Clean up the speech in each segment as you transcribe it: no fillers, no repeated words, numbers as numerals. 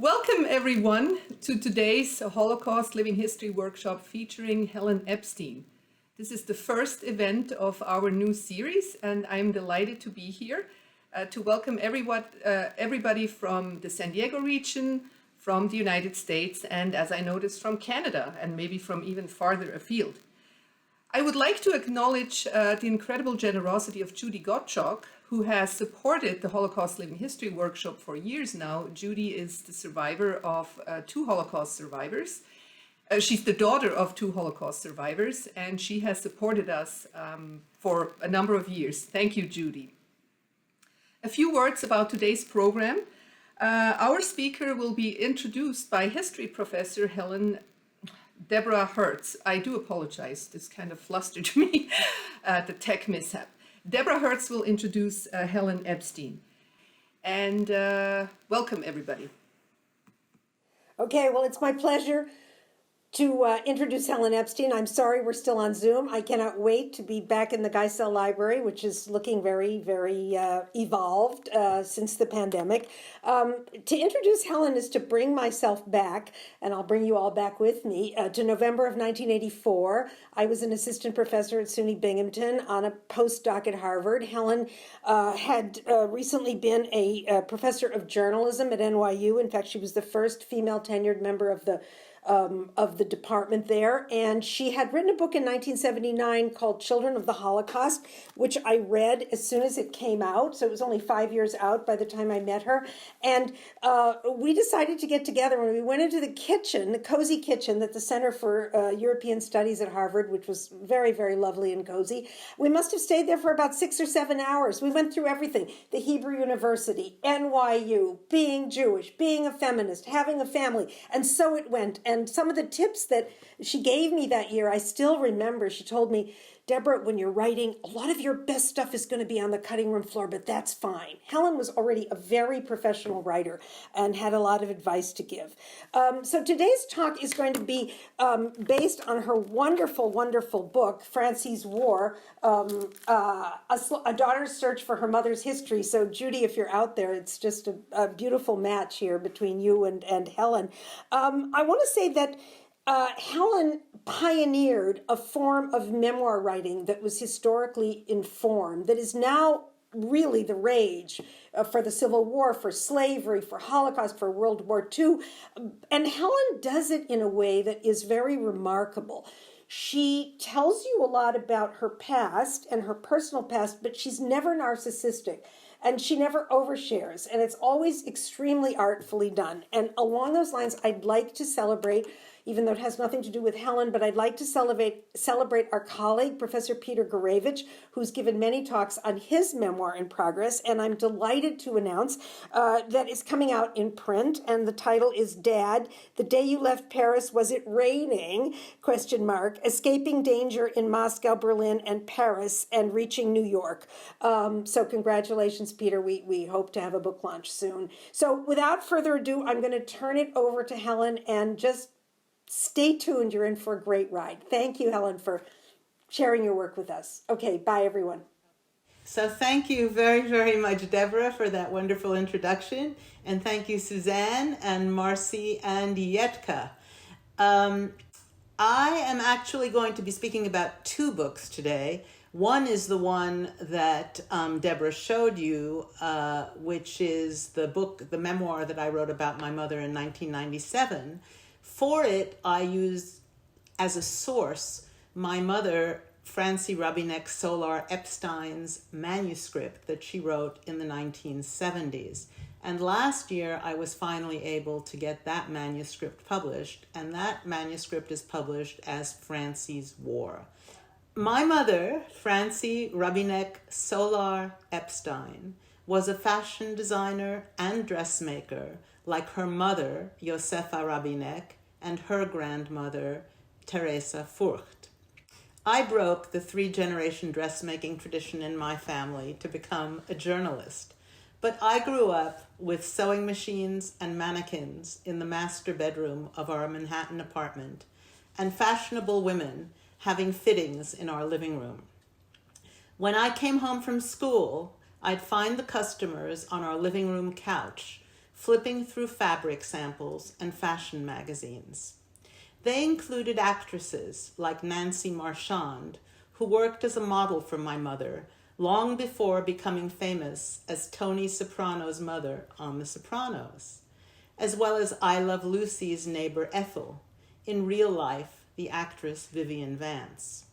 Welcome everyone to today's Holocaust Living History workshop featuring Helen Epstein. This is the first event of our new series and I'm delighted to be here to welcome everybody from the San Diego region, from the United States, and as I noticed from Canada and maybe from even farther afield. I would like to acknowledge the incredible generosity of Judy Gottschalk, who has supported the Holocaust Living History workshop for years now. Judy is the survivor of two Holocaust survivors. She's the daughter of two Holocaust survivors, and she has supported us for a number of years. Thank you, Judy. A few words about today's program. Our speaker will be introduced by history professor Deborah Hertz. I do apologize, this kind of flustered me, the tech mishap. Deborah Hertz will introduce Helen Epstein. And welcome, everybody. Okay, well, it's my pleasure to introduce Helen Epstein. I'm sorry we're still on Zoom. I cannot wait to be back in the Geisel Library, which is looking very, very evolved since the pandemic. To introduce Helen is to bring myself back, and I'll bring you all back with me, to November of 1984. I was an assistant professor at SUNY Binghamton on a postdoc at Harvard. Helen had recently been a professor of journalism at NYU. In fact, she was the first female tenured member of the department there, and she had written a book in 1979 called Children of the Holocaust, which I read as soon as it came out, so it was only 5 years out by the time I met her, and we decided to get together when we went into the kitchen, the cozy kitchen that the Center for European Studies at Harvard, which was very, very lovely and cozy. We must have stayed there for about 6 or 7 hours. We went through everything: the Hebrew University, NYU, being Jewish, being a feminist, having a family, and so it went. And some of the tips that she gave me that year, I still remember. She told me, Deborah, when you're writing, a lot of your best stuff is going to be on the cutting room floor, but that's fine. Helen was already a very professional writer and had a lot of advice to give. So today's talk is going to be based on her wonderful, wonderful book, Franci's War, A Daughter's Search for Her Mother's History. So Judy, if you're out there, it's just a beautiful match here between you and Helen. I want to say that Helen pioneered a form of memoir writing that was historically informed, that is now really the rage for the Civil War, for slavery, for Holocaust, for World War II. And Helen does it in a way that is very remarkable. She tells you a lot about her past and her personal past, but she's never narcissistic. And she never overshares, and it's always extremely artfully done. And along those lines, I'd like to celebrate, even though it has nothing to do with Helen, but I'd like to celebrate our colleague, Professor Peter Gurevich, who's given many talks on his memoir in progress. And I'm delighted to announce that it's coming out in print, and the title is Dad, The Day You Left Paris, Was It Raining? ? Escaping Danger in Moscow, Berlin, and Paris, and Reaching New York. So congratulations, Peter. We hope to have a book launch soon. So without further ado, I'm going to turn it over to Helen, and just stay tuned. You're in for a great ride. Thank you, Helen, for sharing your work with us. Okay, bye, everyone. So thank you very, very much, Deborah, for that wonderful introduction. And thank you, Suzanne and Marcy and Yetka. I am actually going to be speaking about two books today. One is the one that Deborah showed you, which is the memoir that I wrote about my mother in 1997. For it, I used as a source my mother, Franci Rabinek Solar Epstein's manuscript that she wrote in the 1970s. And last year, I was finally able to get that manuscript published, and that manuscript is published as Franci's War. My mother, Franci Rabinek Solar Epstein, was a fashion designer and dressmaker like her mother, Josefa Rabinek, and her grandmother, Teresa Furcht. I broke the three-generation dressmaking tradition in my family to become a journalist, but I grew up with sewing machines and mannequins in the master bedroom of our Manhattan apartment, and fashionable women having fittings in our living room. When I came home from school, I'd find the customers on our living room couch flipping through fabric samples and fashion magazines. They included actresses like Nancy Marchand, who worked as a model for my mother long before becoming famous as Tony Soprano's mother on The Sopranos, as well as I Love Lucy's neighbor Ethel, in real life, the actress Vivian Vance.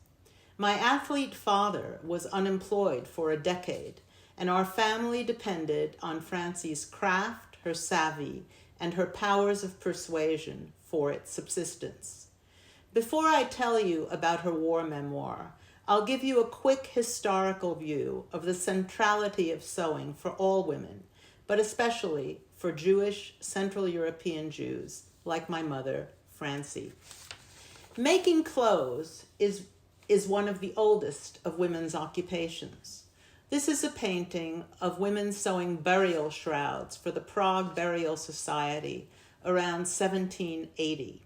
My athlete father was unemployed for a decade, and our family depended on Franci's craft, her savvy, and her powers of persuasion for its subsistence. Before I tell you about her war memoir, I'll give you a quick historical view of the centrality of sewing for all women, but especially for Jewish Central European Jews like my mother, Franci. Making clothes is one of the oldest of women's occupations. This is a painting of women sewing burial shrouds for the Prague Burial Society around 1780.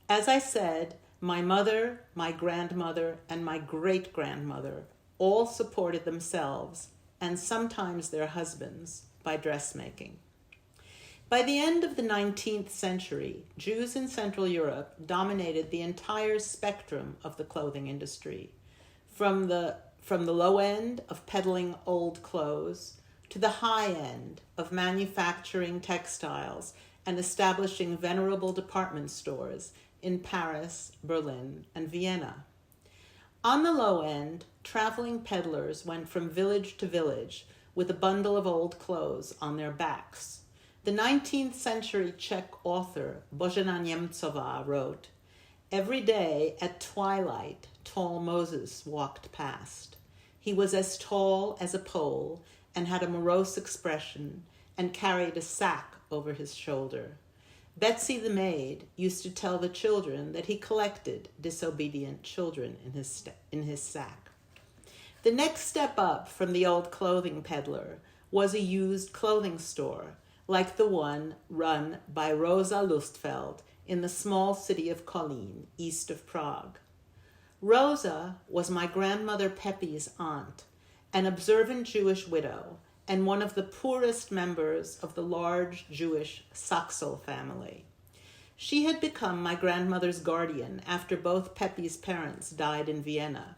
As I said, my mother, my grandmother, and my great-grandmother all supported themselves, and sometimes their husbands, by dressmaking. By the end of the 19th century, Jews in Central Europe dominated the entire spectrum of the clothing industry, from the low end of peddling old clothes to the high end of manufacturing textiles and establishing venerable department stores in Paris, Berlin, and Vienna. On the low end, traveling peddlers went from village to village with a bundle of old clothes on their backs. The 19th century Czech author Božena Němcová wrote, "Every day at twilight, tall Moses walked past. He was as tall as a pole and had a morose expression and carried a sack over his shoulder. Betsy the maid used to tell the children that he collected disobedient children in his sack." The next step up from the old clothing peddler was a used clothing store, like the one run by Rosa Lustfeld in the small city of Kolín, east of Prague. Rosa was my grandmother Pepi's aunt, an observant Jewish widow, and one of the poorest members of the large Jewish Saxel family. She had become my grandmother's guardian after both Pepi's parents died in Vienna,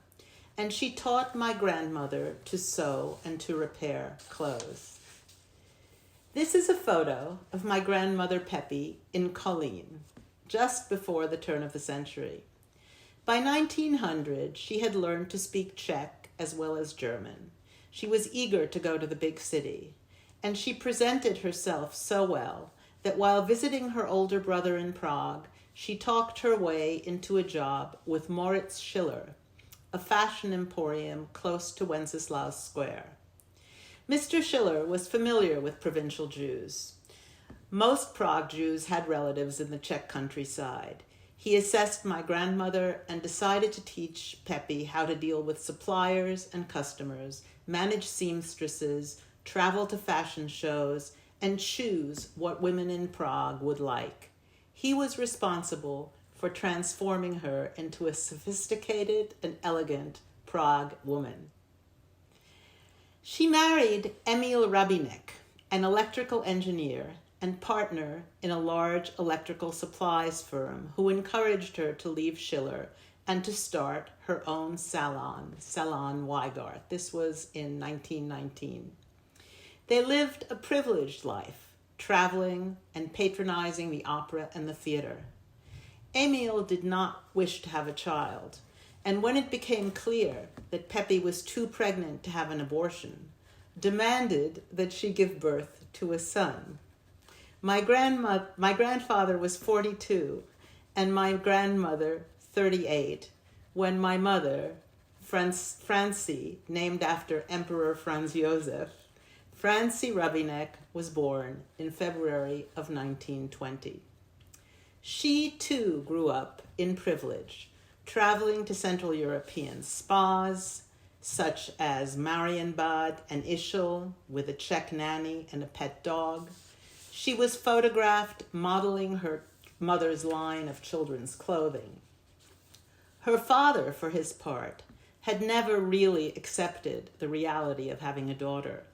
and she taught my grandmother to sew and to repair clothes. This is a photo of my grandmother Pepi in Kolín, just before the turn of the century. By 1900, she had learned to speak Czech as well as German. She was eager to go to the big city, and she presented herself so well that while visiting her older brother in Prague, she talked her way into a job with Moritz Schiller, a fashion emporium close to Wenceslas Square. Mr. Schiller was familiar with provincial Jews. Most Prague Jews had relatives in the Czech countryside. He assessed my grandmother and decided to teach Pepi how to deal with suppliers and customers, manage seamstresses, travel to fashion shows, and choose what women in Prague would like. He was responsible for transforming her into a sophisticated and elegant Prague woman. She married Emil Rabinek, an electrical engineer and partner in a large electrical supplies firm, who encouraged her to leave Schiller and to start her own salon, Salon Weigart. This was in 1919. They lived a privileged life, traveling and patronizing the opera and the theater. Emil did not wish to have a child, and when it became clear that Pepi was too pregnant to have an abortion, demanded that she give birth to a son. My grandfather was 42 and my grandmother 38 when my mother, Franci, named after Emperor Franz Josef, Franci Rabinek, was born in February of 1920. She too grew up in privilege, traveling to Central European spas, such as Marienbad and Ischl, with a Czech nanny and a pet dog. She was photographed modeling her mother's line of children's clothing. Her father, for his part, had never really accepted the reality of having a daughter,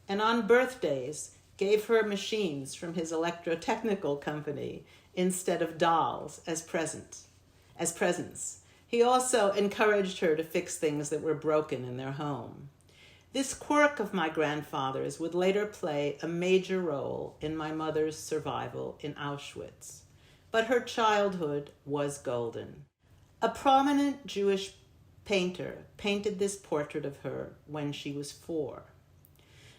and on birthdays, gave her machines from his electrotechnical company instead of dolls as presents. He also encouraged her to fix things that were broken in their home. This quirk of my grandfather's would later play a major role in my mother's survival in Auschwitz. But her childhood was golden. A prominent Jewish painter painted this portrait of her when she was 4.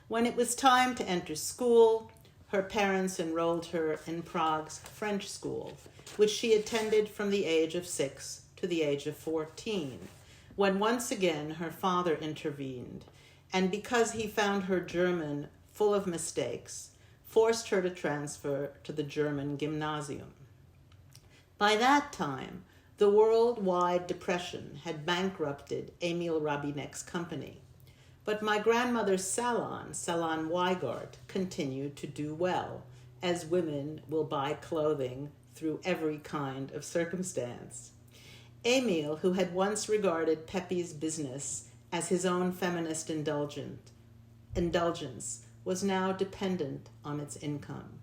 When it was time to enter school, her parents enrolled her in Prague's French school, which she attended from the age of 6 to the age of 14, when once again her father intervened, and because he found her German full of mistakes, forced her to transfer to the German gymnasium. By that time, the worldwide depression had bankrupted Emil Rabinek's company, but my grandmother's salon Weigart, continued to do well, as women will buy clothing through every kind of circumstance. Emil, who had once regarded Pepe's business as his own feminist indulgence, was now dependent on its income.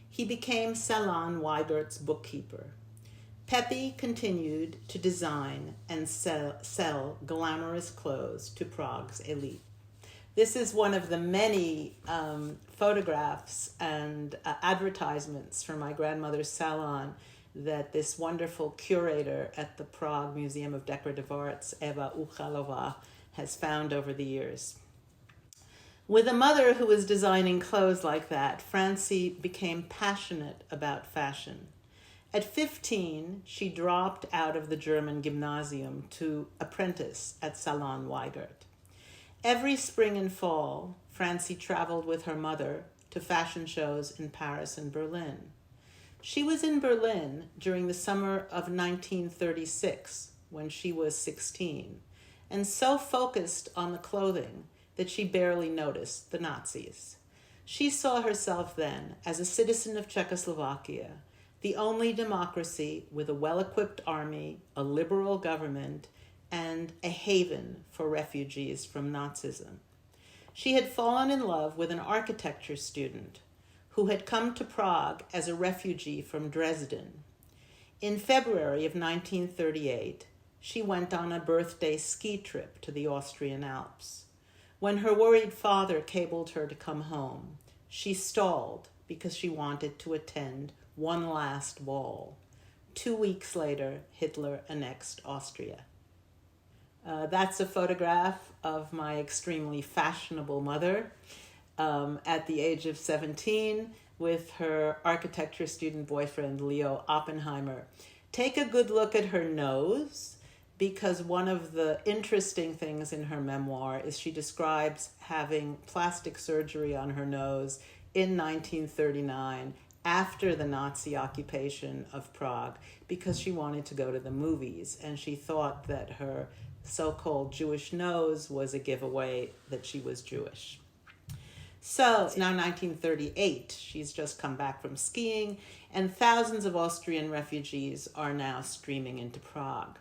He became Salon Weigart's bookkeeper. Pepe continued to design and sell glamorous clothes to Prague's elite. This is one of the many photographs and advertisements for my grandmother's salon that this wonderful curator at the Prague Museum of Decorative Arts, Eva Uchalova, has found over the years. With a mother who was designing clothes like that, Franci became passionate about fashion. At 15, she dropped out of the German gymnasium to apprentice at Salon Weigart. Every spring and fall, Franci traveled with her mother to fashion shows in Paris and Berlin. She was in Berlin during the summer of 1936, when she was 16, and so focused on the clothing that she barely noticed the Nazis. She saw herself then as a citizen of Czechoslovakia, the only democracy with a well-equipped army, a liberal government, and a haven for refugees from Nazism. She had fallen in love with an architecture student who had come to Prague as a refugee from Dresden. In February of 1938, she went on a birthday ski trip to the Austrian Alps. When her worried father cabled her to come home, she stalled because she wanted to attend one last ball. 2 weeks later, Hitler annexed Austria. That's a photograph of my extremely fashionable mother at the age of 17 with her architecture student boyfriend, Leo Oppenheimer. Take a good look at her nose, because one of the interesting things in her memoir is she describes having plastic surgery on her nose in 1939 after the Nazi occupation of Prague, because she wanted to go to the movies, and she thought that her so-called Jewish nose was a giveaway that she was Jewish. So it's now 1938. She's just come back from skiing, and thousands of Austrian refugees are now streaming into Prague.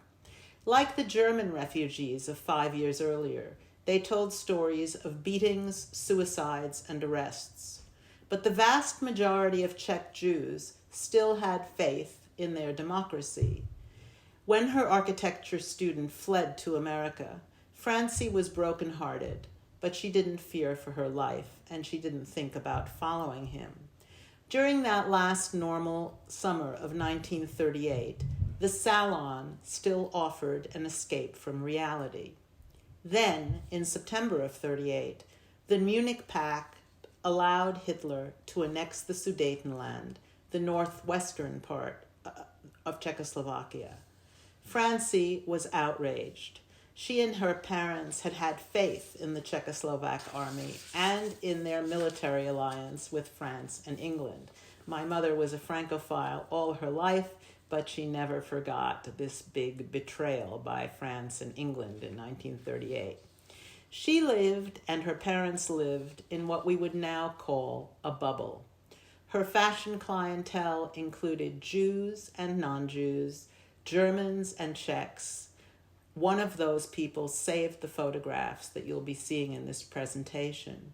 Like the German refugees of 5 years earlier, they told stories of beatings, suicides, and arrests. But the vast majority of Czech Jews still had faith in their democracy. When her architecture student fled to America, Franci was brokenhearted, but she didn't fear for her life, and she didn't think about following him. During that last normal summer of 1938, the salon still offered an escape from reality. Then, in September of 1938, the Munich Pact allowed Hitler to annex the Sudetenland, the northwestern part of Czechoslovakia. Franci was outraged. She and her parents had had faith in the Czechoslovak army and in their military alliance with France and England. My mother was a Francophile all her life, but she never forgot this big betrayal by France and England in 1938. She lived, and her parents lived, in what we would now call a bubble. Her fashion clientele included Jews and non-Jews, Germans and Czechs. One of those people saved the photographs that you'll be seeing in this presentation.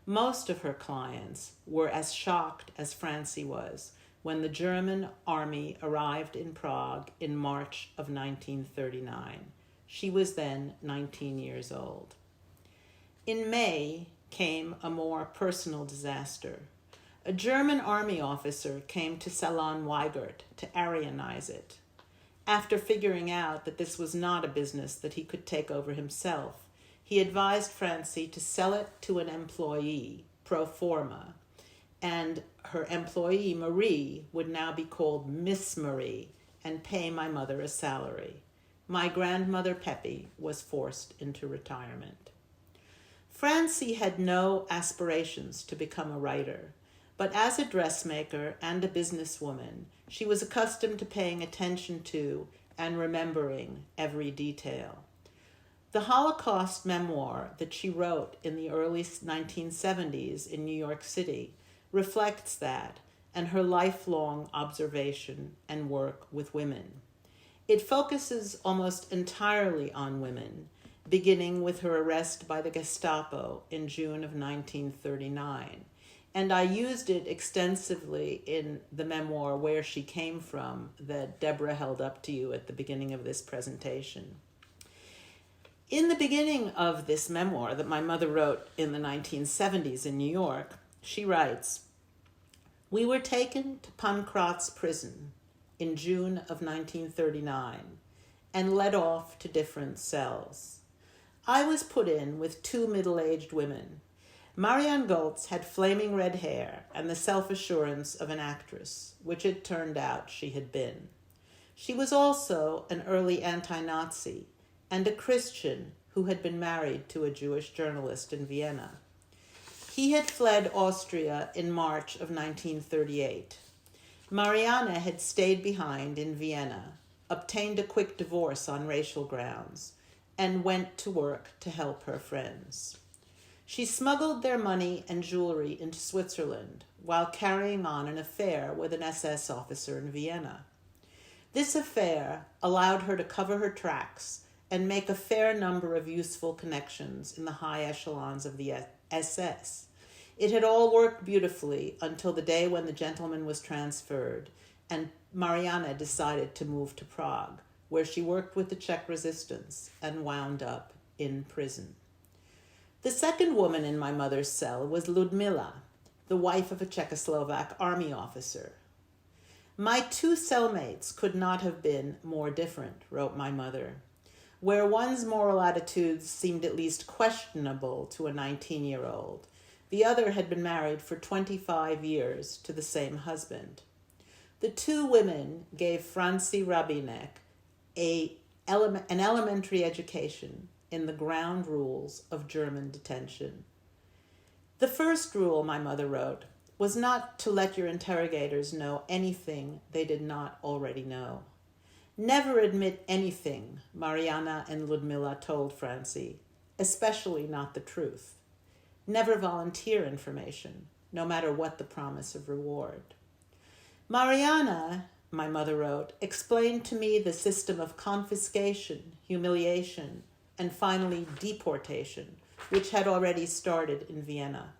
Most of her clients were as shocked as Franci was when the German army arrived in Prague in March of 1939. She was then 19 years old. In May came a more personal disaster. A German army officer came to Salon Weigert to Aryanize it. After figuring out that this was not a business that he could take over himself, he advised Franci to sell it to an employee, pro forma, and her employee, Marie, would now be called Miss Marie and pay my mother a salary. My grandmother, Peppy, was forced into retirement. Franci had no aspirations to become a writer, but as a dressmaker and a businesswoman, she was accustomed to paying attention to and remembering every detail. The Holocaust memoir that she wrote in the early 1970s in New York City reflects that and her lifelong observation and work with women. It focuses almost entirely on women, beginning with her arrest by the Gestapo in June of 1939. And I used it extensively in the memoir Where She Came From that Deborah held up to you at the beginning of this presentation. In the beginning of this memoir that my mother wrote in the 1970s in New York, she writes, "We were taken to Pankratz prison in June of 1939 and led off to different cells. I was put in with two middle-aged women. Marianne Goltz had flaming red hair and the self-assurance of an actress, which it turned out she had been. She was also an early anti-Nazi and a Christian who had been married to a Jewish journalist in Vienna. He had fled Austria in March of 1938. Marianne had stayed behind in Vienna, obtained a quick divorce on racial grounds, and went to work to help her friends. She smuggled their money and jewelry into Switzerland while carrying on an affair with an SS officer in Vienna. This affair allowed her to cover her tracks and make a fair number of useful connections in the high echelons of the SS. It had all worked beautifully until the day when the gentleman was transferred and Marianne decided to move to Prague, where she worked with the Czech resistance and wound up in prison. The second woman in my mother's cell was Ludmila, the wife of a Czechoslovak army officer. My two cellmates could not have been more different, wrote my mother. Where one's moral attitudes seemed at least questionable to a 19-year-old, the other had been married for 25 years to the same husband. The two women gave Franci Rabinek an elementary education in the ground rules of German detention. The first rule, my mother wrote, was not to let your interrogators know anything they did not already know. Never admit anything, Marianne and Ludmila told Franci, especially not the truth. Never volunteer information, no matter what the promise of reward. Marianne, my mother wrote, explained to me the system of confiscation, humiliation, and finally deportation, which had already started in Vienna.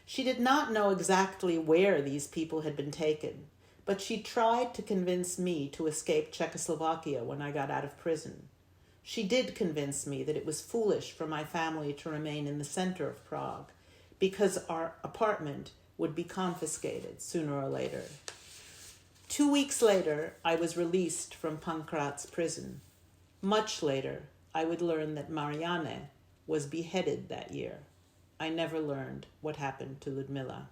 She did not know exactly where these people had been taken, but she tried to convince me to escape Czechoslovakia when I got out of prison. She did convince me that it was foolish for my family to remain in the center of Prague, because our apartment would be confiscated sooner or later. 2 weeks later, I was released from Pankratz prison. Much later, I would learn that Marianne was beheaded that year. I never learned what happened to Ludmila.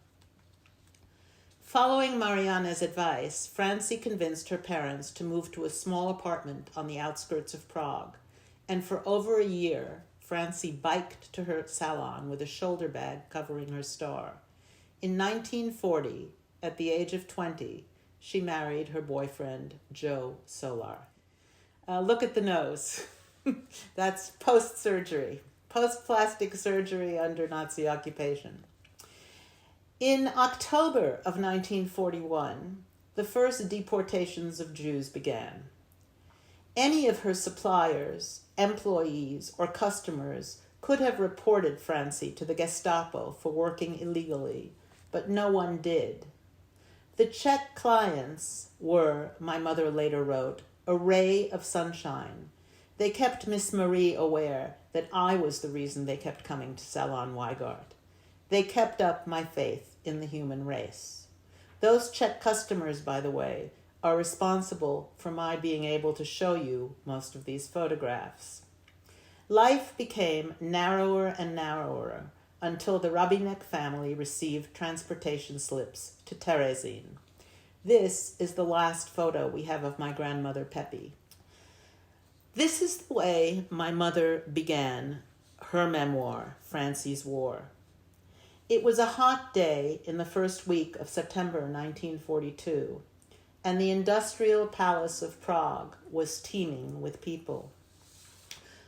Following Marianne's advice, Franci convinced her parents to move to a small apartment on the outskirts of Prague, and for over a year, Franci biked to her salon with a shoulder bag covering her star. In 1940, at the age of 20, she married her boyfriend, Joe Solar. Look at the nose. That's post-surgery, post-plastic surgery under Nazi occupation. In October of 1941, the first deportations of Jews began. Any of her suppliers, employees, or customers could have reported Franci to the Gestapo for working illegally, but no one did. The Czech clients were, my mother later wrote, a ray of sunshine. They kept Miss Marie aware that I was the reason they kept coming to Salon Weigart. They kept up my faith in the human race. Those Czech customers, by the way, are responsible for my being able to show you most of these photographs. Life became narrower and narrower until the Rabinek family received transportation slips to Terezin. This is the last photo we have of my grandmother Pepi. This is the way my mother began her memoir, Franci's War. It was a hot day in the first week of September 1942, and the industrial palace of Prague was teeming with people.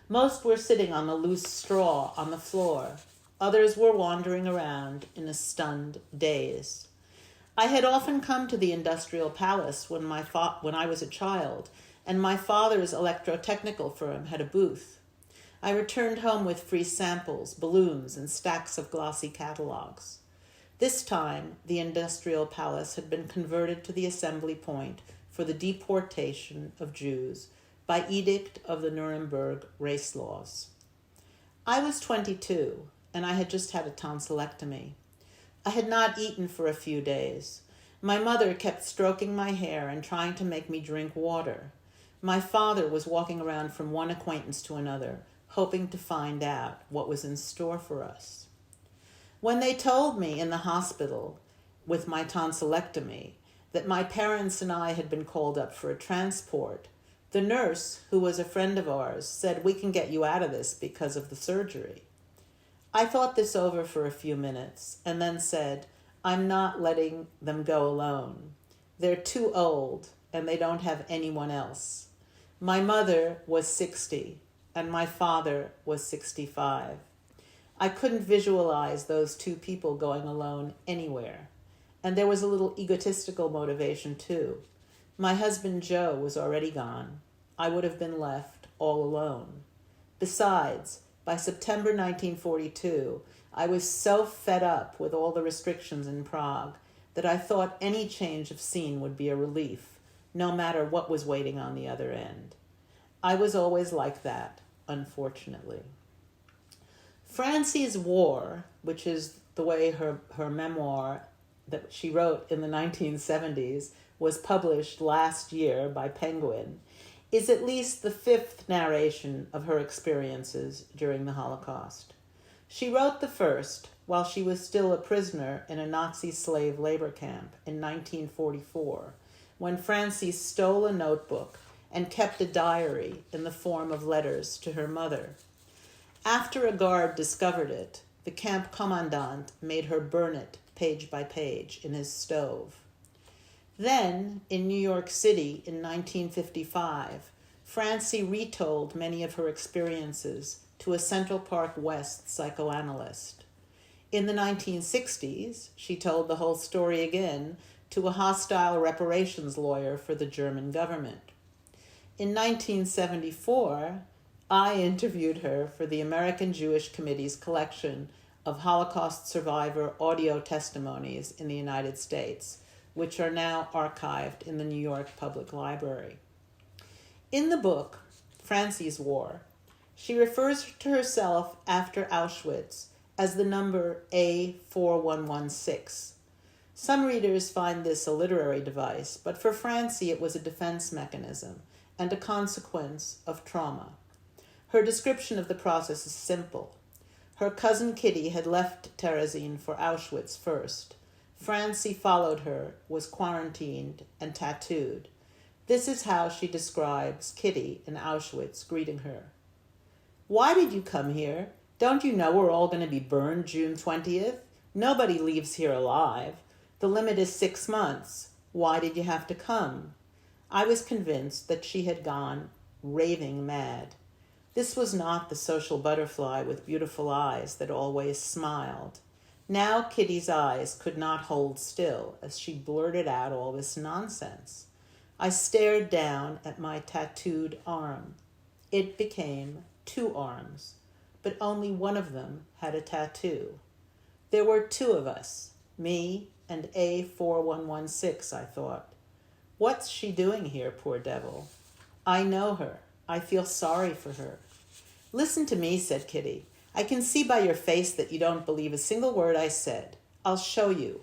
Most were sitting on the loose straw on the floor. Others were wandering around in a stunned daze. I had often come to the industrial palace when I was a child, and my father's electrotechnical firm had a booth. I returned home with free samples, balloons, and stacks of glossy catalogs. This time, the industrial palace had been converted to the assembly point for the deportation of Jews by edict of the Nuremberg race laws. I was 22, and I had just had a tonsillectomy. I had not eaten for a few days. My mother kept stroking my hair and trying to make me drink water. My father was walking around from one acquaintance to another, hoping to find out what was in store for us. When they told me in the hospital with my tonsillectomy that my parents and I had been called up for a transport, the nurse, who was a friend of ours, said, "We can get you out of this because of the surgery." I thought this over for a few minutes and then said, "I'm not letting them go alone. They're too old and they don't have anyone else." My mother was 60 and my father was 65. I couldn't visualize those two people going alone anywhere. And there was a little egotistical motivation too. My husband Joe was already gone. I would have been left all alone. Besides, by September 1942, I was so fed up with all the restrictions in Prague that I thought any change of scene would be a relief, no matter what was waiting on the other end. I was always like that, unfortunately. Franci's War, which is the way her memoir that she wrote in the 1970s was published last year by Penguin, is at least the fifth narration of her experiences during the Holocaust. She wrote the first while she was still a prisoner in a Nazi slave labor camp in 1944, when Franci stole a notebook and kept a diary in the form of letters to her mother. After a guard discovered it, the camp commandant made her burn it page by page in his stove. Then, in New York City in 1955, Franci retold many of her experiences to a Central Park West psychoanalyst. In the 1960s, she told the whole story again to a hostile reparations lawyer for the German government. In 1974, I interviewed her for the American Jewish Committee's collection of Holocaust survivor audio testimonies in the United States, which are now archived in the New York Public Library. In the book, Franci's War, she refers to herself after Auschwitz as the number A4116. Some readers find this a literary device, but for Franci it was a defense mechanism and a consequence of trauma. Her description of the process is simple. Her cousin Kitty had left Terezin for Auschwitz first. Franci followed her, was quarantined, and tattooed. This is how she describes Kitty in Auschwitz greeting her. "Why did you come here? Don't you know we're all going to be burned June 20th? Nobody leaves here alive. The limit is 6 months. Why did you have to come?" I was convinced that she had gone raving mad. This was not the social butterfly with beautiful eyes that always smiled. Now Kitty's eyes could not hold still as she blurted out all this nonsense. I stared down at my tattooed arm. It became 2 arms. but only one of them had a tattoo. There were two of us, me and A4116, I thought. What's she doing here, poor devil? I know her. I feel sorry for her. Listen to me, said Kitty. I can see by your face that you don't believe a single word I said. I'll show you.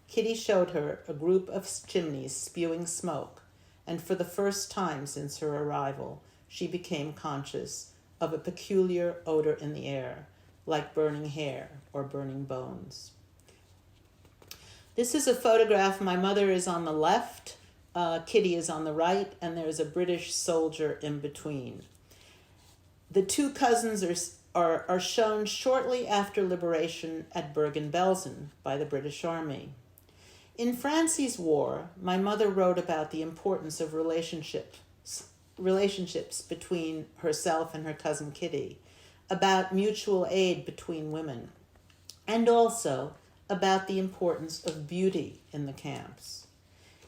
Kitty showed her a group of chimneys spewing smoke, and for the first time since her arrival, she became conscious of a peculiar odor in the air, like burning hair or burning bones. This is a photograph. My mother is on the left, Kitty is on the right, and there's a British soldier in between. The two cousins are shown shortly after liberation at Bergen Belsen by the British Army. In Franci's war, my mother wrote about the importance of relationships between herself and her cousin Kitty, about mutual aid between women, and also about the importance of beauty in the camps.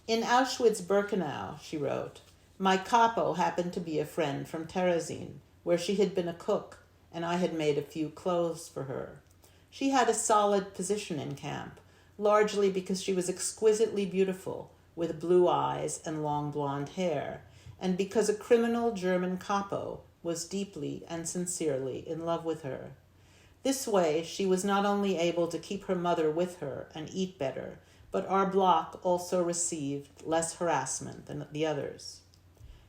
In Auschwitz-Birkenau, she wrote, my capo happened to be a friend from Terezin, where she had been a cook, and I had made a few clothes for her. She had a solid position in camp, largely because she was exquisitely beautiful, with blue eyes and long blonde hair, and because a criminal German capo was deeply and sincerely in love with her. This way, she was not only able to keep her mother with her and eat better, but our block also received less harassment than the others.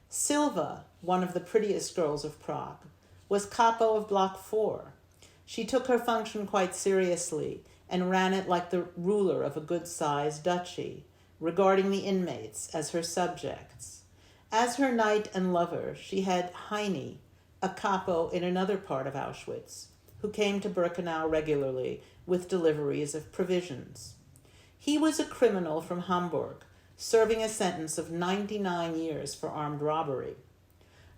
Silva, one of the prettiest girls of Prague, was capo of Block 4. She took her function quite seriously and ran it like the ruler of a good-sized duchy, regarding the inmates as her subjects. As her knight and lover, she had Heine, a capo in another part of Auschwitz, who came to Birkenau regularly with deliveries of provisions. He was a criminal from Hamburg, serving a sentence of 99 years for armed robbery.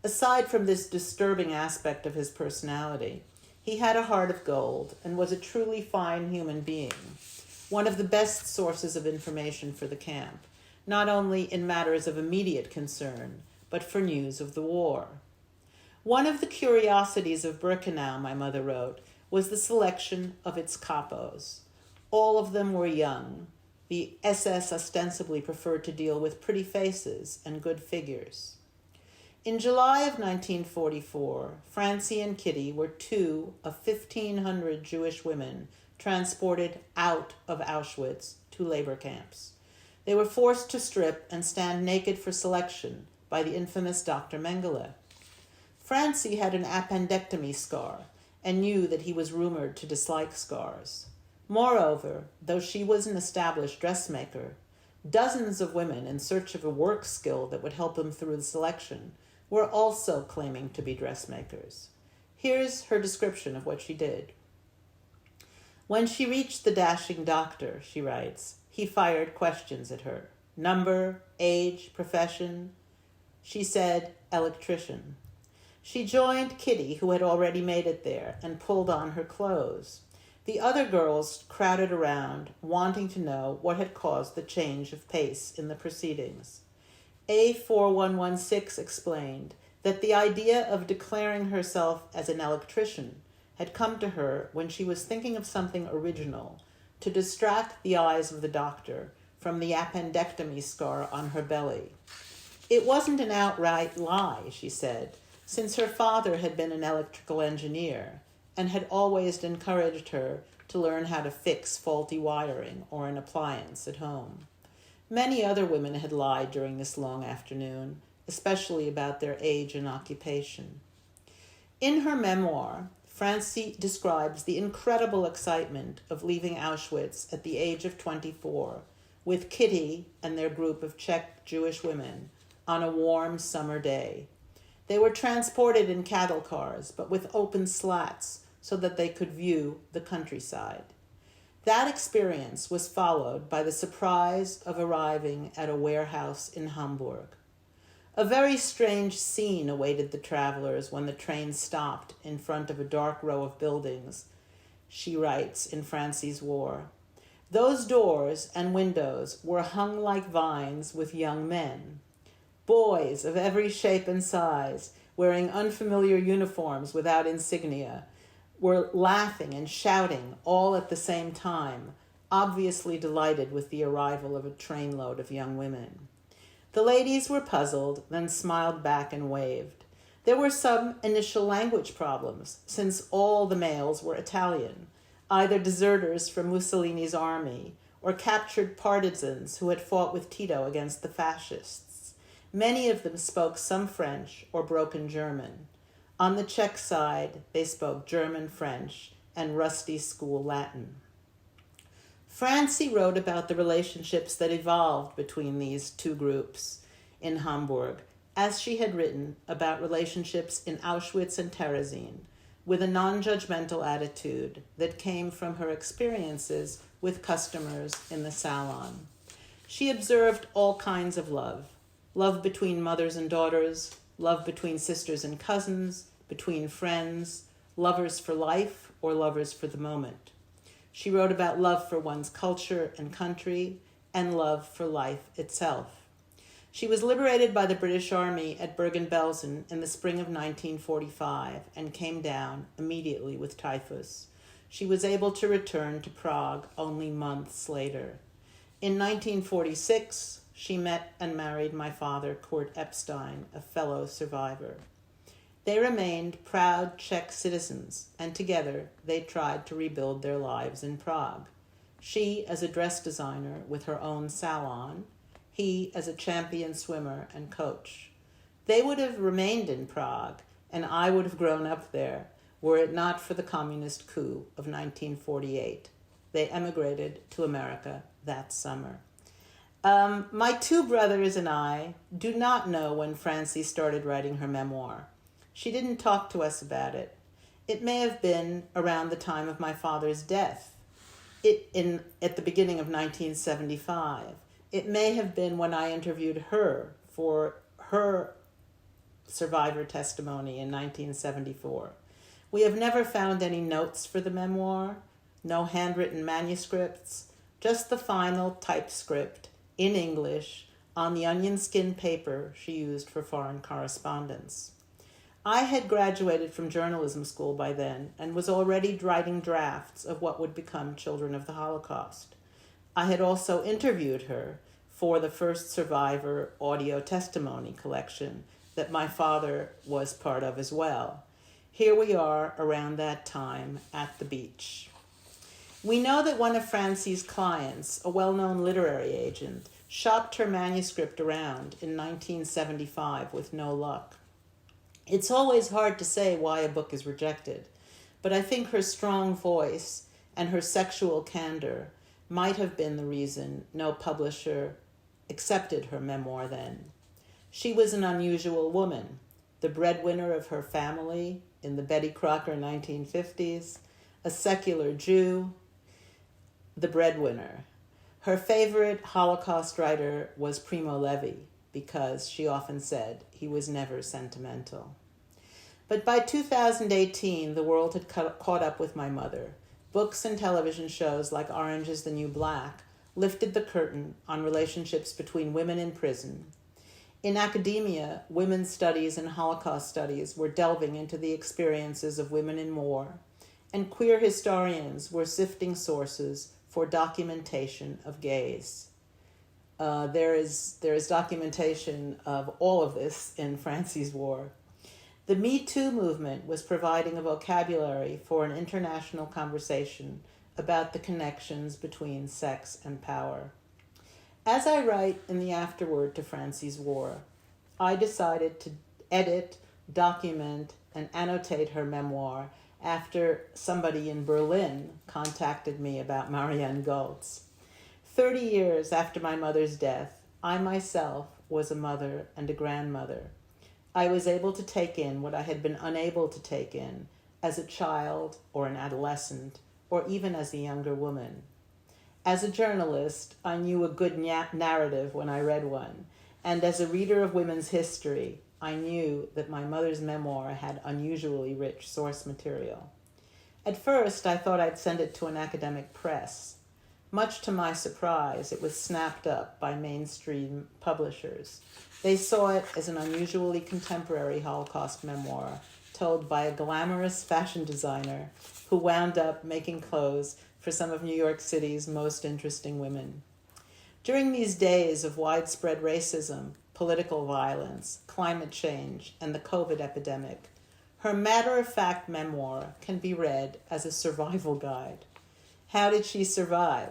Aside from this disturbing aspect of his personality, he had a heart of gold and was a truly fine human being, one of the best sources of information for the camp, not only in matters of immediate concern, but for news of the war. One of the curiosities of Birkenau, my mother wrote, was the selection of its capos. All of them were young. The SS ostensibly preferred to deal with pretty faces and good figures. In July of 1944, Franci and Kitty were two of 1,500 Jewish women transported out of Auschwitz to labor camps. They were forced to strip and stand naked for selection by the infamous Dr. Mengele. Franci had an appendectomy scar and knew that he was rumored to dislike scars. Moreover, though she was an established dressmaker, dozens of women in search of a work skill that would help them through the selection were also claiming to be dressmakers. Here's her description of what she did. When she reached the dashing doctor, she writes, he fired questions at her. Number, age, profession. She said, electrician. She joined Kitty, who had already made it there, and pulled on her clothes. The other girls crowded around, wanting to know what had caused the change of pace in the proceedings. A4116 explained that the idea of declaring herself as an electrician had come to her when she was thinking of something original to distract the eyes of the doctor from the appendectomy scar on her belly. It wasn't an outright lie, she said, since her father had been an electrical engineer and had always encouraged her to learn how to fix faulty wiring or an appliance at home. Many other women had lied during this long afternoon, especially about their age and occupation. In her memoir, Franci describes the incredible excitement of leaving Auschwitz at the age of 24 with Kitty and their group of Czech Jewish women on a warm summer day. They were transported in cattle cars, but with open slats so that they could view the countryside. That experience was followed by the surprise of arriving at a warehouse in Hamburg. A very strange scene awaited the travelers when the train stopped in front of a dark row of buildings, she writes in Franci's War. Those doors and windows were hung like vines with young men. Boys of every shape and size, wearing unfamiliar uniforms without insignia, were laughing and shouting all at the same time, obviously delighted with the arrival of a trainload of young women. The ladies were puzzled, then smiled back and waved. There were some initial language problems, since all the males were Italian, either deserters from Mussolini's army or captured partisans who had fought with Tito against the fascists. Many of them spoke some French or broken German. On the Czech side, they spoke German, French, and rusty school Latin. Franci wrote about the relationships that evolved between these two groups in Hamburg, as she had written about relationships in Auschwitz and Terezin, with a non-judgmental attitude that came from her experiences with customers in the salon. She observed all kinds of love between mothers and daughters, love between sisters and cousins, between friends, lovers for life or lovers for the moment. She wrote about love for one's culture and country and love for life itself. She was liberated by the British Army at Bergen Belsen in the spring of 1945 and came down immediately with typhus. She was able to return to Prague only months later. In 1946, she met and married my father, Kurt Epstein, a fellow survivor. They remained proud Czech citizens, and together they tried to rebuild their lives in Prague. She as a dress designer with her own salon, he as a champion swimmer and coach. They would have remained in Prague, and I would have grown up there, were it not for the communist coup of 1948. They emigrated to America that summer. My two brothers and I do not know when Franci started writing her memoir. She didn't talk to us about it. It may have been around the time of my father's death, at the beginning of 1975. It may have been when I interviewed her for her survivor testimony in 1974. We have never found any notes for the memoir, no handwritten manuscripts, just the final typescript in English on the onion skin paper she used for foreign correspondence. I had graduated from journalism school by then and was already writing drafts of what would become Children of the Holocaust. I had also interviewed her for the first survivor audio testimony collection that my father was part of as well. Here we are around that time at the beach. We know that one of Franci's clients, a well-known literary agent, shopped her manuscript around in 1975 with no luck. It's always hard to say why a book is rejected, but I think her strong voice and her sexual candor might have been the reason no publisher accepted her memoir then. She was an unusual woman, the breadwinner of her family in the Betty Crocker 1950s, a secular Jew, the breadwinner. Her favorite Holocaust writer was Primo Levi, because she often said he was never sentimental. But by 2018, the world had caught up with my mother. Books and television shows like Orange is the New Black lifted the curtain on relationships between women in prison. In academia, women's studies and Holocaust studies were delving into the experiences of women in war, and queer historians were sifting sources for documentation of gays. There is documentation of all of this in Franci's War. The Me Too movement was providing a vocabulary for an international conversation about the connections between sex and power. As I write in the afterword to Franci's War, I decided to edit, document, and annotate her memoir after somebody in Berlin contacted me about Marianne Goltz. 30 years after my mother's death, I myself was a mother and a grandmother. I was able to take in what I had been unable to take in as a child or an adolescent or even as a younger woman. As a journalist, I knew a good narrative when I read one, and as a reader of women's history, I knew that my mother's memoir had unusually rich source material. At first, I thought I'd send it to an academic press. Much to my surprise, it was snapped up by mainstream publishers. They saw it as an unusually contemporary Holocaust memoir told by a glamorous fashion designer who wound up making clothes for some of New York City's most interesting women. During these days of widespread racism, political violence, climate change, and the COVID epidemic, her matter-of-fact memoir can be read as a survival guide. How did she survive?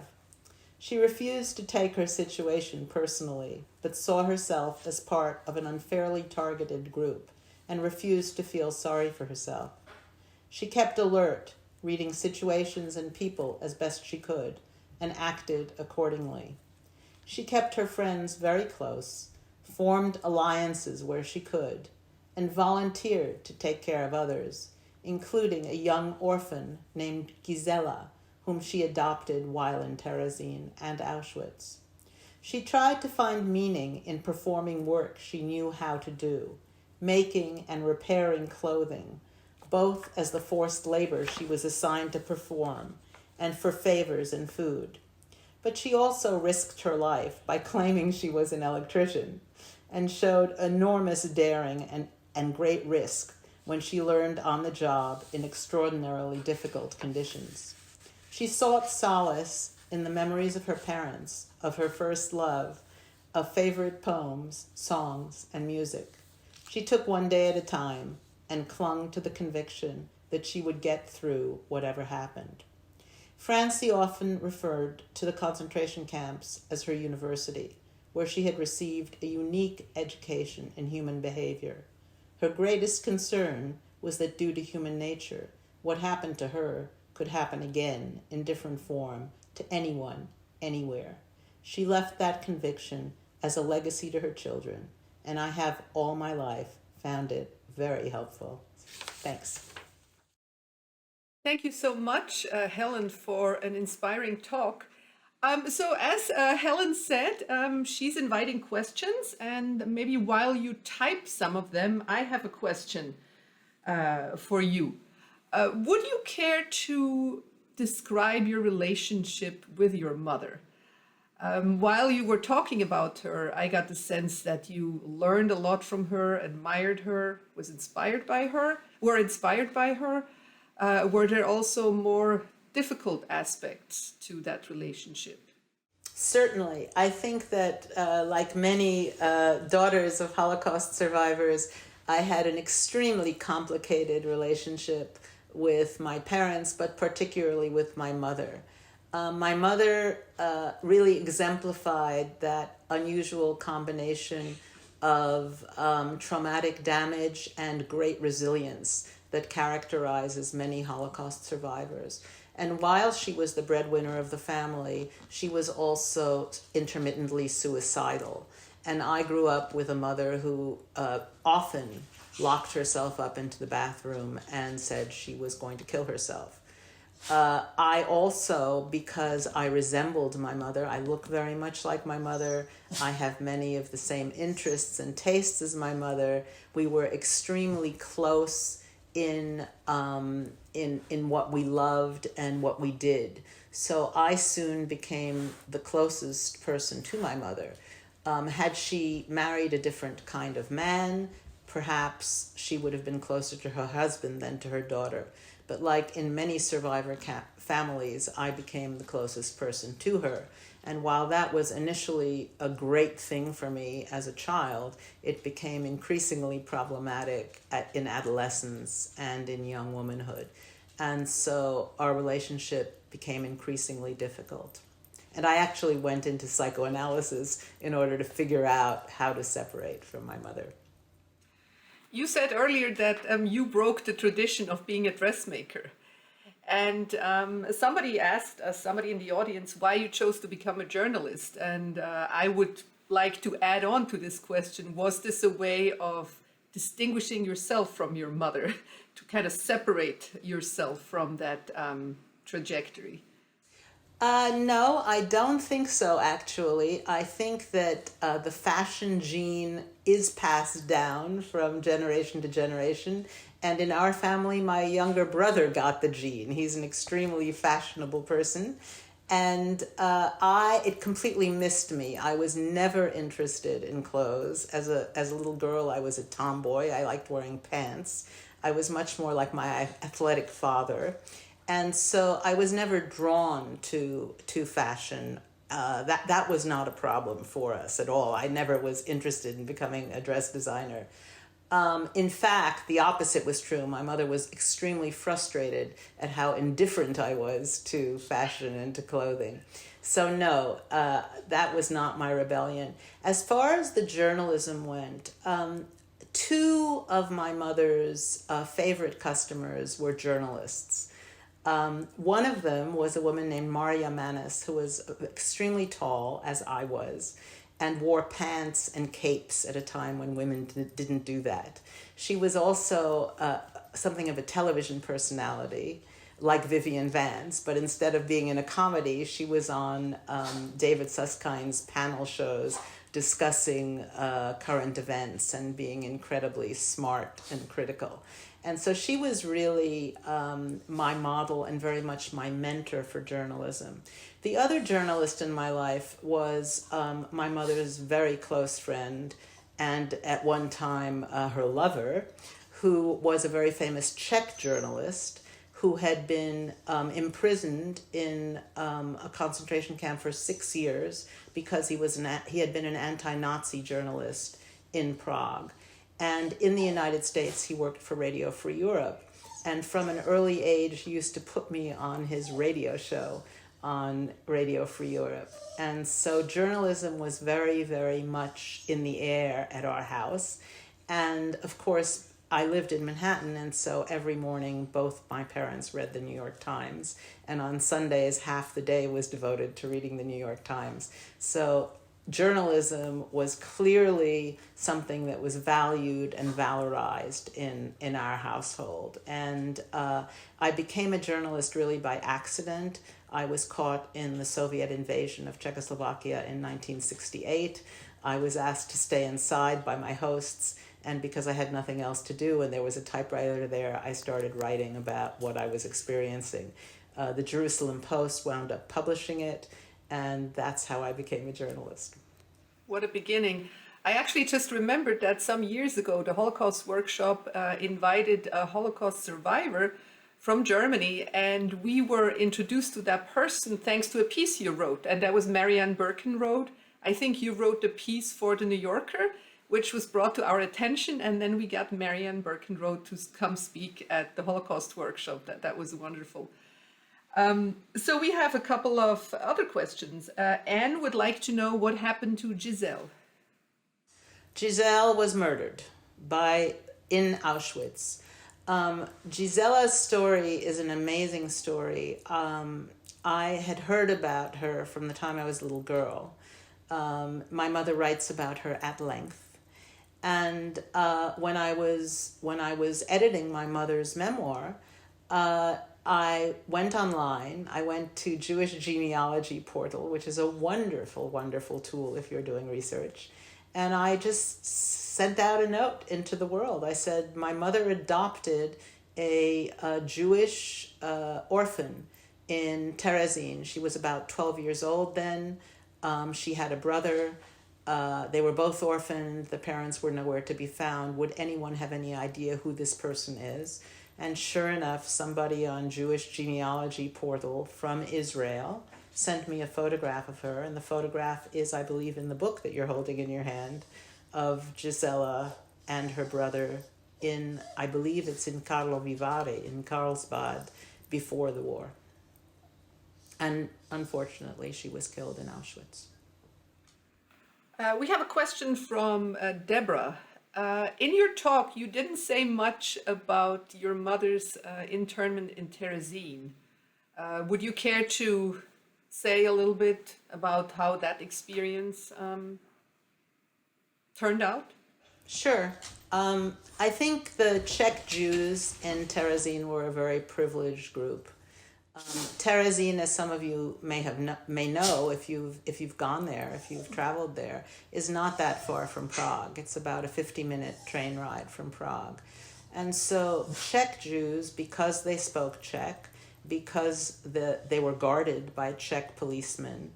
She refused to take her situation personally, but saw herself as part of an unfairly targeted group and refused to feel sorry for herself. She kept alert, reading situations and people as best she could, and acted accordingly. She kept her friends very close, formed alliances where she could, and volunteered to take care of others, including a young orphan named Gisela, whom she adopted while in Terezin and Auschwitz. She tried to find meaning in performing work she knew how to do, making and repairing clothing, both as the forced labor she was assigned to perform and for favors and food. But she also risked her life by claiming she was an electrician and showed enormous daring and great risk when she learned on the job in extraordinarily difficult conditions. She sought solace in the memories of her parents, of her first love, of favorite poems, songs, and music. She took one day at a time and clung to the conviction that she would get through whatever happened. Franci often referred to the concentration camps as her university, where she had received a unique education in human behavior. Her greatest concern was that due to human nature, what happened to her could happen again in different form to anyone, anywhere. She left that conviction as a legacy to her children, and I have all my life found it very helpful. Thanks. Thank you so much, Helen, for an inspiring talk. So as Helen said, she's inviting questions, and maybe while you type some of them, I have a question for you. Would you care to describe your relationship with your mother? While you were talking about her, I got the sense that you learned a lot from her, admired her, was inspired by her, were inspired by her. Were there also more difficult aspects to that relationship? Certainly. I think that, like many daughters of Holocaust survivors, I had an extremely complicated relationship with my parents, but particularly with my mother. My mother really exemplified that unusual combination of traumatic damage and great resilience that characterizes many Holocaust survivors. And while she was the breadwinner of the family, she was also intermittently suicidal. And I grew up with a mother who often locked herself up into the bathroom and said she was going to kill herself. I also, because I resembled my mother, I look very much like my mother, I have many of the same interests and tastes as my mother, we were extremely close in what we loved and what we did. So I soon became the closest person to my mother. Had she married a different kind of man, perhaps she would have been closer to her husband than to her daughter. But like in many survivor families, I became the closest person to her. And while that was initially a great thing for me as a child, it became increasingly problematic in adolescence and in young womanhood. And so our relationship became increasingly difficult. And I actually went into psychoanalysis in order to figure out how to separate from my mother. You said earlier that you broke the tradition of being a dressmaker. And somebody asked us, somebody in the audience, why you chose to become a journalist. And I would like to add on to this question, was this a way of distinguishing yourself from your mother, to kind of separate yourself from that trajectory? No, I don't think so, actually. I think that the fashion gene is passed down from generation to generation. And in our family, my younger brother got the gene. He's an extremely fashionable person. And it completely missed me. I was never interested in clothes. As a little girl, I was a tomboy. I liked wearing pants. I was much more like my athletic father. And so I was never drawn to fashion. That was not a problem for us at all. I never was interested in becoming a dress designer. In fact, the opposite was true. My mother was extremely frustrated at how indifferent I was to fashion and to clothing. So no, that was not my rebellion. As far as the journalism went, two of my mother's favorite customers were journalists. One of them was a woman named Maria Manis, who was extremely tall, as I was, and wore pants and capes at a time when women didn't do that. She was also something of a television personality, like Vivian Vance, but instead of being in a comedy, she was on David Suskind's panel shows discussing current events and being incredibly smart and critical. And so she was really my model and very much my mentor for journalism. The other journalist in my life was my mother's very close friend and at one time her lover, who was a very famous Czech journalist who had been imprisoned in a concentration camp for 6 years because he had been an anti-Nazi journalist in Prague. And in the United States, he worked for Radio Free Europe. And from an early age, he used to put me on his radio show on Radio Free Europe. And so journalism was very, very much in the air at our house. And of course, I lived in Manhattan, and so every morning both my parents read the New York Times. And on Sundays, half the day was devoted to reading the New York Times. So journalism was clearly something that was valued and valorized in our household. And I became a journalist really by accident. I was caught in the Soviet invasion of Czechoslovakia in 1968. I was asked to stay inside by my hosts, and because I had nothing else to do and there was a typewriter there, I started writing about what I was experiencing. The Jerusalem Post wound up publishing it, and that's how I became a journalist. What a beginning. I actually just remembered that some years ago, the Holocaust Workshop invited a Holocaust survivor from Germany, and we were introduced to that person thanks to a piece you wrote, and that was Marianne Birkenroad. I think you wrote the piece for the New Yorker, which was brought to our attention, and then we got Marianne Birkenroad to come speak at the Holocaust Workshop. That was wonderful. So we have a couple of other questions. Anne would like to know what happened to Giselle. Giselle was murdered in Auschwitz. Gisella's story is an amazing story. I had heard about her from the time I was a little girl. My mother writes about her at length. And when I was editing my mother's memoir, I went online. I went to Jewish Genealogy Portal, which is a wonderful, wonderful tool if you're doing research. And I just sent out a note into the world. I said, my mother adopted a Jewish orphan in Terezin. She was about 12 years old then. She had a brother. They were both orphaned. The parents were nowhere to be found. Would anyone have any idea who this person is? And sure enough, somebody on Jewish Genealogy Portal from Israel sent me a photograph of her. And the photograph is, I believe, in the book that you're holding in your hand, of Gisela and her brother I believe it's in Karlovy Vary, in Carlsbad, before the war. And unfortunately, she was killed in Auschwitz. We have a question from Deborah. In your talk, you didn't say much about your mother's internment in Terezin. Would you care to say a little bit about how that experience turned out? Sure. I think the Czech Jews in Terezin were a very privileged group. Terezin, as some of you may know if you've gone there, if you've traveled there, is not that far from Prague. It's about a 50-minute train ride from Prague. And so Czech Jews, because they spoke Czech, because they were guarded by Czech policemen,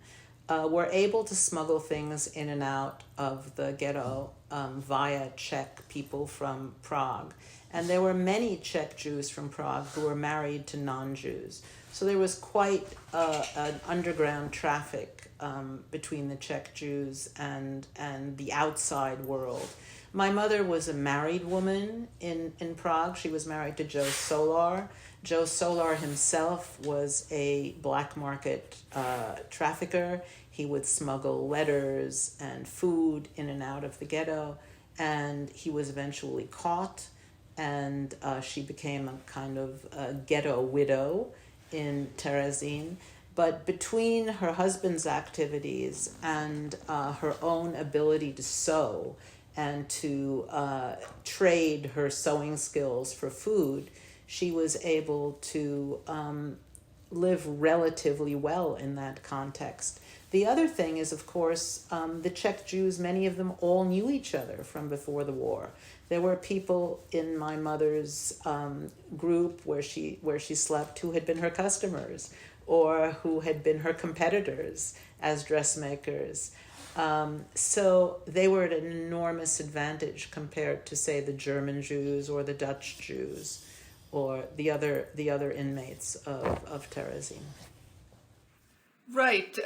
were able to smuggle things in and out of the ghetto via Czech people from Prague. And there were many Czech Jews from Prague who were married to non-Jews. So there was quite an underground traffic between the Czech Jews and the outside world. My mother was a married woman in Prague. She was married to Joe Solar. Joe Solar himself was a black market trafficker. He would smuggle letters and food in and out of the ghetto, and he was eventually caught, and she became a kind of ghetto widow in Terezin. But between her husband's activities and her own ability to sew and to trade her sewing skills for food, she was able to live relatively well in that context. The other thing is, of course, the Czech Jews, many of them all knew each other from before the war. There were people in my mother's group where she slept who had been her customers or who had been her competitors as dressmakers. So they were at an enormous advantage compared to, say, the German Jews or the Dutch Jews or the other inmates of Terezin. Right.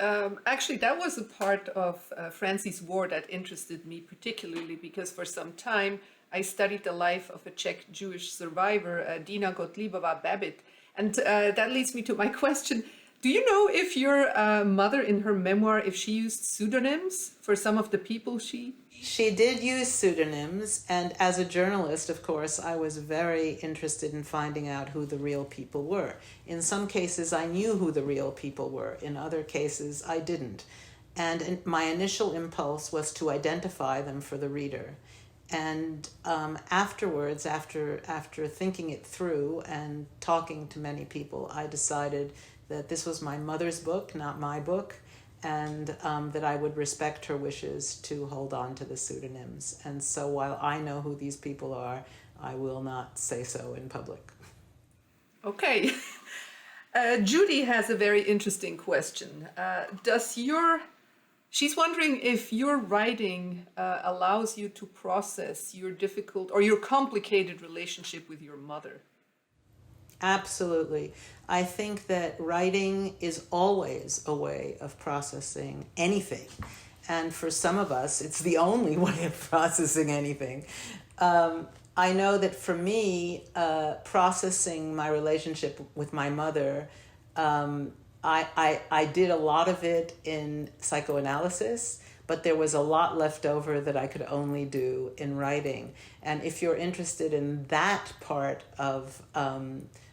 Actually, that was a part of Franci's war that interested me particularly because for some time I studied the life of a Czech Jewish survivor, Dina Gottliebova Babbitt. And that leads me to my question. Do you know if your mother in her memoir, if she used pseudonyms for some of the people she... She did use pseudonyms, and as a journalist, of course, I was very interested in finding out who the real people were. In some cases, I knew who the real people were. In other cases, I didn't. And my initial impulse was to identify them for the reader. And afterwards, after thinking it through and talking to many people, I decided that this was my mother's book, not my book, and that I would respect her wishes to hold on to the pseudonyms. And so while I know who these people are, I will not say so in public. Okay. Judy has a very interesting question. She's wondering if your writing allows you to process your difficult or your complicated relationship with your mother. Absolutely. I think that writing is always a way of processing anything. And for some of us, it's the only way of processing anything. I know that for me, processing my relationship with my mother, I did a lot of it in psychoanalysis, but there was a lot left over that I could only do in writing. And if you're interested in that part of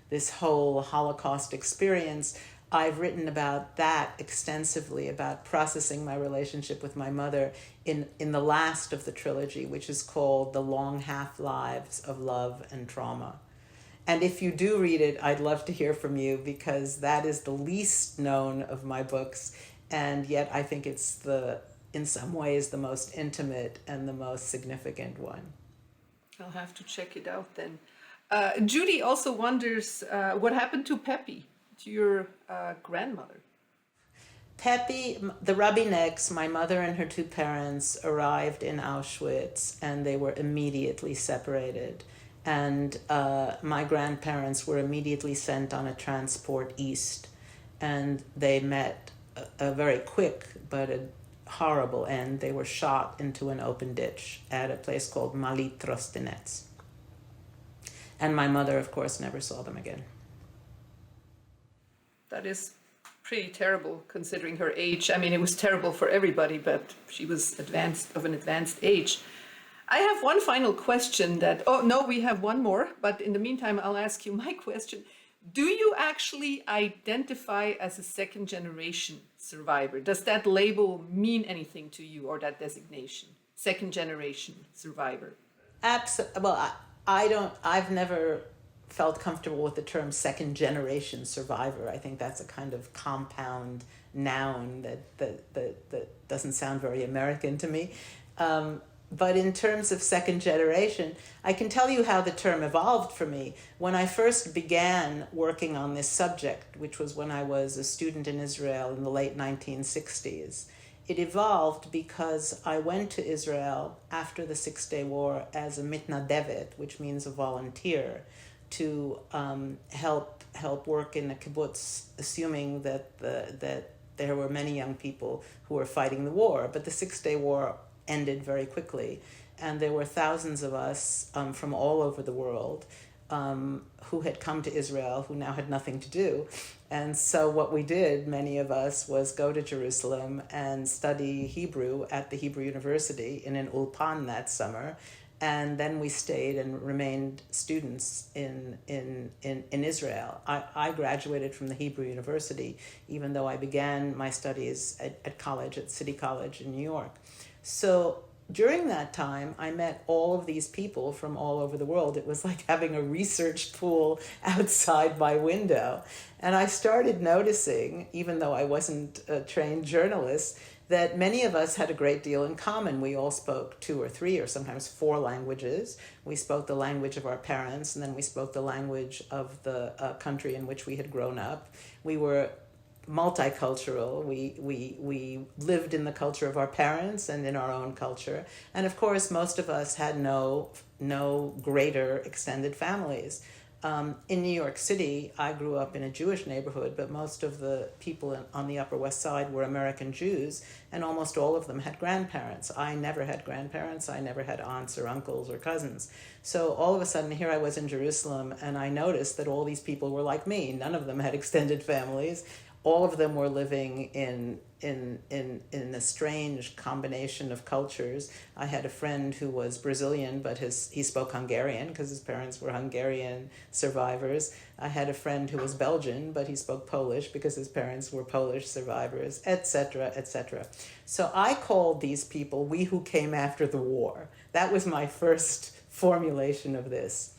this whole Holocaust experience, I've written about that extensively, about processing my relationship with my mother in the last of the trilogy, which is called The Long Half-Lives of Love and Trauma. And if you do read it, I'd love to hear from you because that is the least known of my books, and yet I think it's in some ways the most intimate and the most significant one. I'll have to check it out then. Judy also wonders what happened to Peppy, to your grandmother. Peppy, the Rabineks, my mother and her two parents, arrived in Auschwitz and they were immediately separated. And my grandparents were immediately sent on a transport east. And they met a very quick but a horrible end. They were shot into an open ditch at a place called Malý Trostinec. And my mother, of course, never saw them again. That is pretty terrible considering her age. I mean, it was terrible for everybody, but she was of an advanced age. I have one final question we have one more, but in the meantime, I'll ask you my question. Do you actually identify as a second generation survivor? Does that label mean anything to you, or that designation, second generation survivor? Absolutely. Well, I've never felt comfortable with the term second generation survivor. I think that's a kind of compound noun that doesn't sound very American to me. But in terms of second generation, I can tell you how the term evolved for me. When I first began working on this subject, which was when I was a student in Israel in the late 1960s, it evolved because I went to Israel after the Six-Day War as a mitnadevet, which means a volunteer, to help work in a kibbutz, assuming that there were many young people who were fighting the war. But the Six-Day War ended very quickly, and there were thousands of us from all over the world who had come to Israel, who now had nothing to do. And so what we did, many of us, was go to Jerusalem and study Hebrew at the Hebrew University in an ulpan that summer. And then we stayed and remained students in Israel. I graduated from the Hebrew University, even though I began my studies at college, at City College in New York. So during that time, I met all of these people from all over the world. It was like having a research pool outside my window. And I started noticing, even though I wasn't a trained journalist, that many of us had a great deal in common. We all spoke 2 or 3 or sometimes 4 languages. We spoke the language of our parents, and then we spoke the language of the country in which we had grown up. We were multicultural. We lived in the culture of our parents and in our own culture. And of course, most of us had no greater extended families. In New York City, I grew up in a Jewish neighborhood, but most of the people on the Upper West Side were American Jews, and almost all of them had grandparents. I never had grandparents. I never had aunts or uncles or cousins. So all of a sudden, here I was in Jerusalem, and I noticed that all these people were like me. None of them had extended families. All of them were living in a strange combination of cultures. I had a friend who was Brazilian, but he spoke Hungarian because his parents were Hungarian survivors. I had a friend who was Belgian, but he spoke Polish because his parents were Polish survivors, etc., etc. So I called these people "we who came after the war." That was my first formulation of this.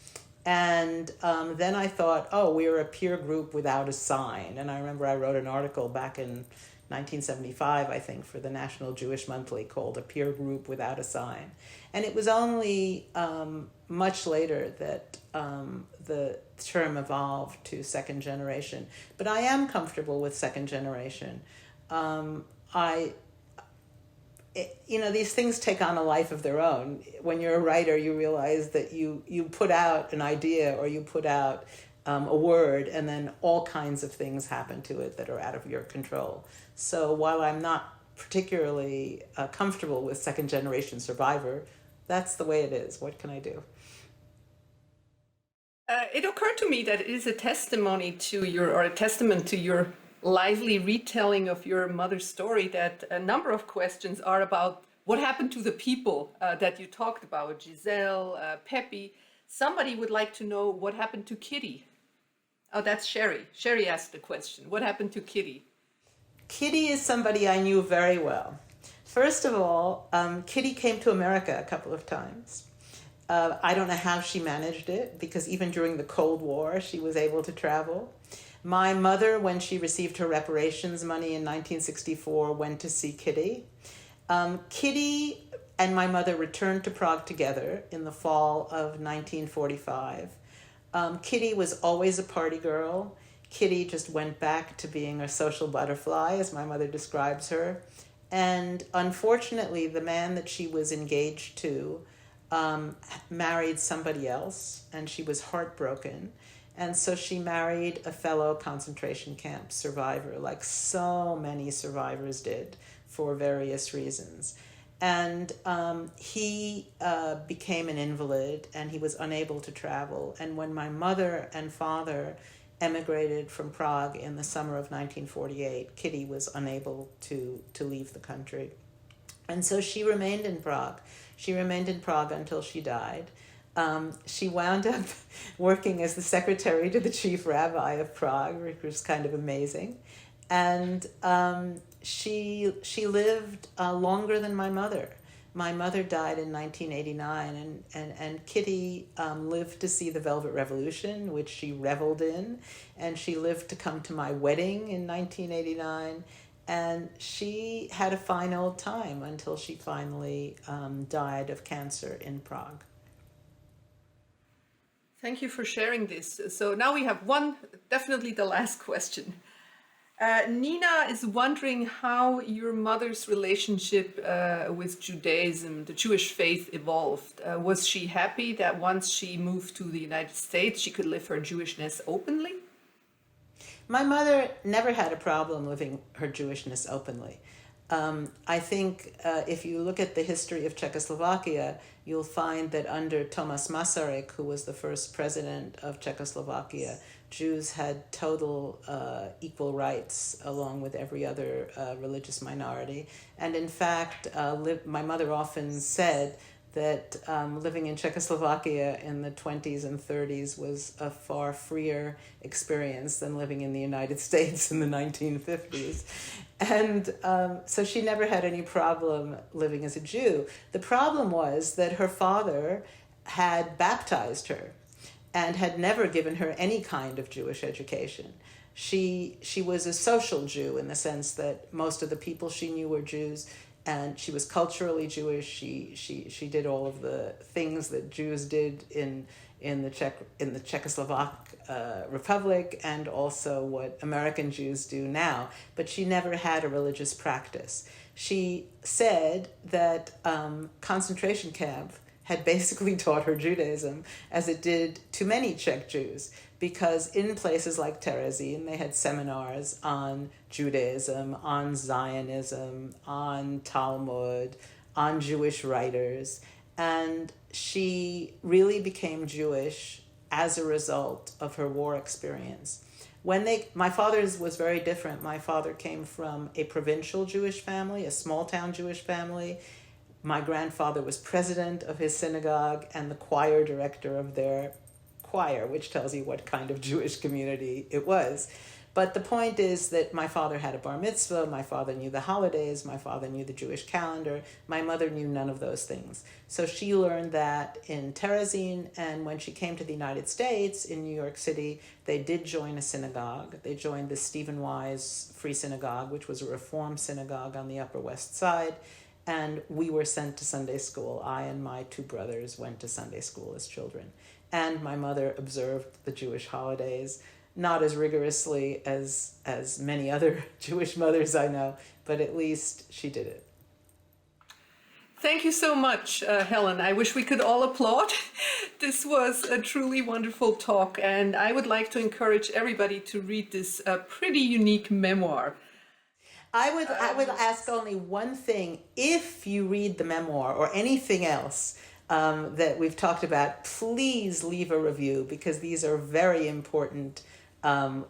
And then I thought, oh, we are a peer group without a sign. And I remember I wrote an article back in 1975, I think, for the National Jewish Monthly called "A Peer Group Without a Sign." And it was only much later that the term evolved to second generation. But I am comfortable with second generation. These things take on a life of their own. When you're a writer, you realize that you put out an idea or you put out a word, and then all kinds of things happen to it that are out of your control. So while I'm not particularly comfortable with second generation survivor, that's the way it is. What can I do? It occurred to me that it is a testament to your lively retelling of your mother's story, that a number of questions are about what happened to the people that you talked about, Giselle, Pepe. Somebody would like to know what happened to Kitty. Oh, that's Sherry. Sherry asked the question. What happened to Kitty? Kitty is somebody I knew very well. First of all, Kitty came to America a couple of times. I don't know how she managed it, because even during the Cold War, she was able to travel. My mother, when she received her reparations money in 1964, went to see Kitty. Kitty and my mother returned to Prague together in the fall of 1945. Kitty was always a party girl. Kitty just went back to being a social butterfly, as my mother describes her. And unfortunately, the man that she was engaged to married somebody else, and she was heartbroken. And so she married a fellow concentration camp survivor, like so many survivors did, for various reasons. And he became an invalid, and he was unable to travel. And when my mother and father emigrated from Prague in the summer of 1948, Kitty was unable to leave the country. And so she remained in Prague. She remained in Prague until she died. She wound up working as the secretary to the chief rabbi of Prague, which was kind of amazing. And she lived longer than my mother. My mother died in 1989, and Kitty lived to see the Velvet Revolution, which she reveled in, and she lived to come to my wedding in 1989, and she had a fine old time until she finally died of cancer in Prague. Thank you for sharing this. So now we have definitely the last question. Nina is wondering how your mother's relationship with Judaism, the Jewish faith, evolved. Was she happy that once she moved to the United States, she could live her Jewishness openly? My mother never had a problem living her Jewishness openly. I think if you look at the history of Czechoslovakia, you'll find that under Tomas Masaryk, who was the first president of Czechoslovakia, Jews had total equal rights along with every other religious minority. And in fact, my mother often said that living in Czechoslovakia in the 20s and 30s was a far freer experience than living in the United States in the 1950s. And so she never had any problem living as a Jew. The problem was that her father had baptized her and had never given her any kind of Jewish education. She was a social Jew in the sense that most of the people she knew were Jews, and she was culturally Jewish. She did all of the things that Jews did in the Czechoslovak Republic, and also what American Jews do now. But she never had a religious practice. She said that concentration camp had basically taught her Judaism, as it did to many Czech Jews, because in places like Terezin, they had seminars on Judaism, on Zionism, on Talmud, on Jewish writers, and she really became Jewish as a result of her war experience. My father's was very different. My father came from a provincial Jewish family, a small town Jewish family. My grandfather was president of his synagogue and the choir director of their choir, which tells you what kind of Jewish community it was. But the point is that my father had a bar mitzvah, my father knew the holidays, my father knew the Jewish calendar, my mother knew none of those things. So she learned that in Terezin, and when she came to the United States, in New York City, they did join a synagogue. They joined the Stephen Wise Free Synagogue, which was a Reform synagogue on the Upper West Side, and we were sent to Sunday school. I and my two brothers went to Sunday school as children. And my mother observed the Jewish holidays, not as rigorously as many other Jewish mothers I know, but at least she did it. Thank you so much, Helen. I wish we could all applaud. This was a truly wonderful talk, and I would like to encourage everybody to read this pretty unique memoir. I would ask only one thing. If you read the memoir or anything else that we've talked about, please leave a review, because these are very important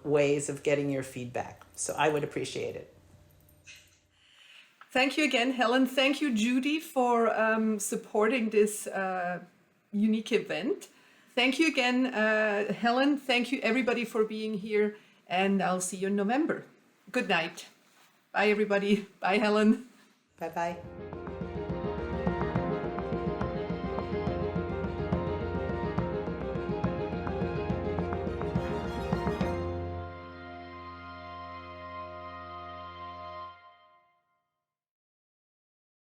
ways of getting your feedback. So I would appreciate it. Thank you again, Helen. Thank you, Judy, for supporting this unique event. Thank you again, Helen. Thank you, everybody, for being here. And I'll see you in November. Good night. Bye, everybody. Bye, Helen. Bye-bye.